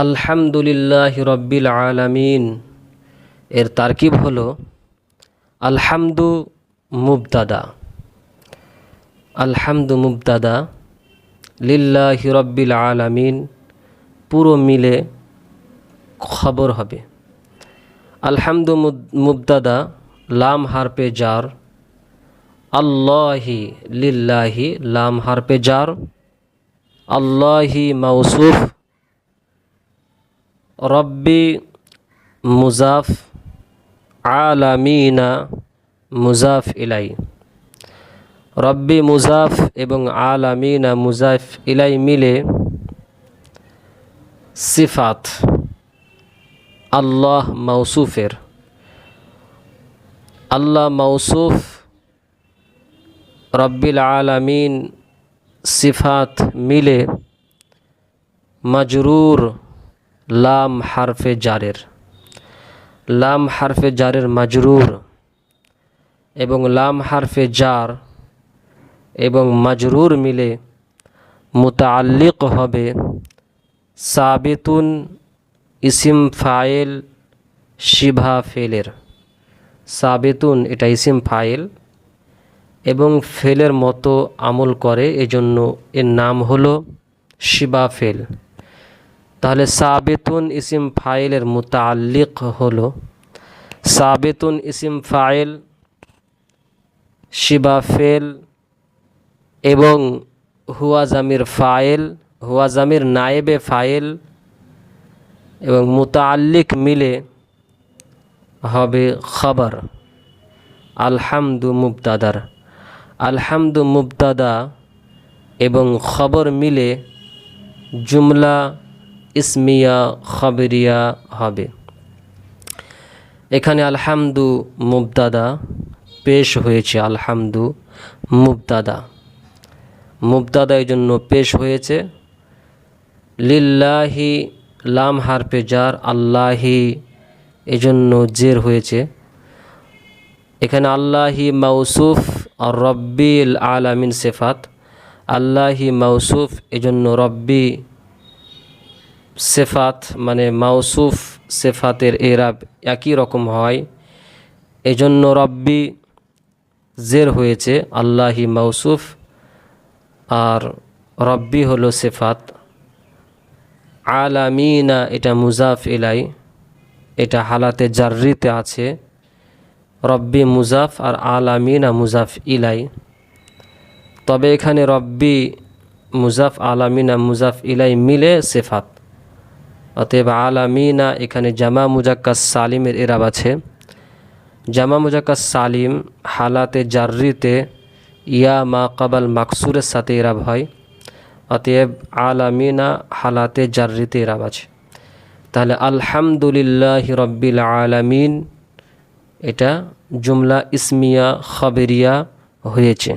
আলহামদুলিল্লাহি রব্বিল আলামিন এর তারকিব হলো আলহামদু মুবতাদা, আলহামদু মুবতাদা, লিল্লাহি রব্বিল আলামিন পুরো মিলে খবর হবে। আলহামদু মুবতাদা, লাম হারপে জার, আল্লাহি লিল্লাহি লাম হারপে জার, আল্লাহি মৌসুফ, রব্বি মুজাফ, আলামিনা মুজাফ ইলাই। রব্বি মুজাফ এবং আলামিনা মুজাফ ইলাই মিলে সিফাত আল্লাহ মৌসুফের। আল্লাহ মৌসুফ, রব্বিল আলামিন সিফাত মিলে মজরুর লাম হারফে জারের, লাম হারফে জারের মজরুর এবং লাম হারফে জার এবং মজরুর মিলে মুতাআল্লিক হবে সাবিতুন ইসিম ফাইল শিভা ফেলের। সাবিতুন এটা ইসিম ফাইল এবং ফেলের মতো আমল করে, এজন্য এর নাম হলো শিবা ফেল। তাহলে সাবিতুন ইসিম ফাইলের মুতাআল্লিক হলো সাবিতুন ইসিম ফাইল শিবা ফেল এবং হুয়া জামির ফাইল, হুয়া জামির নায়েবে ফাইল এবং মুতাআল্লিক মিলে হবে খবর আলহামদু মুবতাদার। আলহামদু মুবতাদা এবং খবর মিলে জুমলা ইসমিয়া খবরিয়া হবে। এখানে আলহামদু মুবতাদা পেশ হয়েছে, আলহামদু মুবতাদা, মুবতাদা এই জন্য পেশ হয়েছে। লিল্লাহি লাম হারফে জার, আল্লাহি এই জন্য জের হয়েছে। এখানে আল্লাহি মৌসুফ আর রব্বিল আলামিন সিফাত। আল্লাহি মৌসুফ এজন্য রব্বি সিফাত মানে মৌসুফ সিফাতের এরাব একই রকম হয়, এজন্য রব্বি জের হয়েছে। আল্লাহি মৌসুফ আর রব্বি হলো সিফাত। আলামিনা এটা মুজাফ ইলাই, এটা হালাতে জাররিতে আছে। রব্বি মুজাফ আর আলামিনা মুজাফ ইলাই। তবে এখানে রব্বি মুজাফ আলামিনা মুজাফ ইলাই মিলে সিফাত। অতএব আলামিনা এখানে জামা মুজাক্কাস সালিমের এরাব আছে। জামা মুজাক্কাস সালিম হালাতে জাররিতে ইয়া মা কাবাল মাকসুরের সাথে এরাব হয়। অতএব আলামিনা হালাতে জাররিতে এরাব আছে। তাহলে আলহামদুলিল্লাহি রব্বিল আলামিন এটা জুমলা ইসমিয়া খবরিয়া হয়েছে।